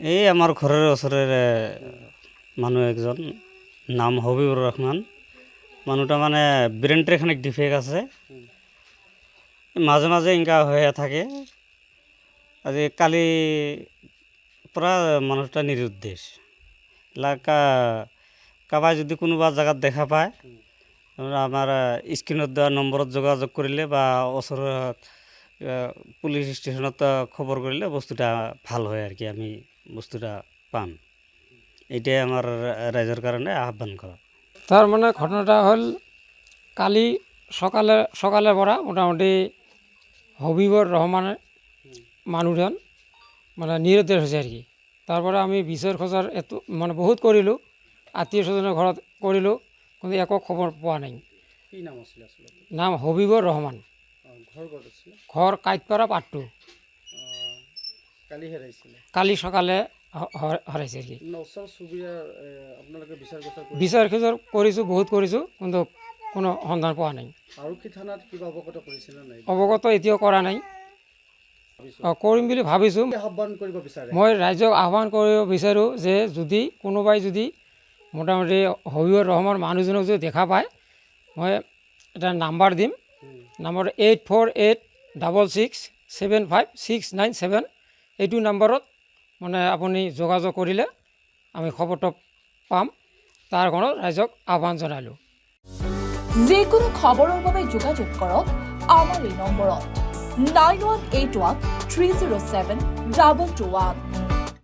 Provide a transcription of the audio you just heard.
এই আমার ঘরের ওচরের মানুহ একজন নাম হবিবুর রহমান। মানুহটা মানে ব্রেনটার এখানে ডিফেক্ট আছে, মাঝে মাঝে ইনকা হয়ে থাকে। আজি কালি পৰা মানুহটা নিৰুদ্দেশ এলাকা কাবাই যদি কোনোবা জায়গাত দেখা পায় আমাৰ স্ক্ৰিনত দেওয়া নম্বৰত যোগাযোগ কৰিলে বা ওচৰত পুলিশ স্টেশনত খবর করিলে বস্তুটা ভাল হয় আর কি, আমি বস্তুটা পাম। এটাই আমার রাইজের কারণে আহ্বান করা। তার মানে ঘটনাটা হল কালি সকালে পৰা মোটামুটি হবিবৰ ৰহমানেৰ মানুহজন মানে নিৰুদ্দেশ হৈছে আৰ কি। তাৰপৰে আমি বিচাৰ খোঁজাৰ এত মানে বহুত কৰিলোঁ, আত্মীয় স্বজনেৰ ঘৰত কৰিলোঁ, কিন্তু একো খবৰ পোৱা নাই। কি নাম আছিল আসলে? নাম হবিবৰ ৰহমান, ঘৰ ক'ত আছিল? ঘৰ কাইটপাড়া পাট্টু। কালি হেৰাইছিলে? কালি সকালে হৰাইছে আৰ কি। ওচৰ চুবুৰীয়াৰ আপোনালোকে বিচাৰ খোঁজৰ কৰিছোঁ, বহুত কৰিছোঁ, কিন্তু কোনো সন্ধান পোৱা নাই। আৰক্ষী থানাত কিবা অৱগত কৰিছিলে নাই? অৱগত এতিয়াও কৰা নাই, কৰিম বুলি ভাবিছোঁ। আহ্বান কৰিব বিচাৰে? মই ৰাইজক আহ্বান কৰিব বিচাৰোঁ যে যদি কোনোবাই যদি মোটামুটি হবিবৰ ৰহমান মানুহজনক যদি দেখা পায়, মই এটা নাম্বাৰ দিম, নাম্বাৰ 8486675697। এইটো নাম্বাৰত মানে আপুনি যোগাযোগ কৰিলে আমি খবৰটো পাম। তাৰ কাৰণে ৰাইজক আহ্বান জনালোঁ। যিকোনো খবৰৰ বাবে যোগাযোগ কৰক আমাৰ এই নম্বৰত 9181 307 221।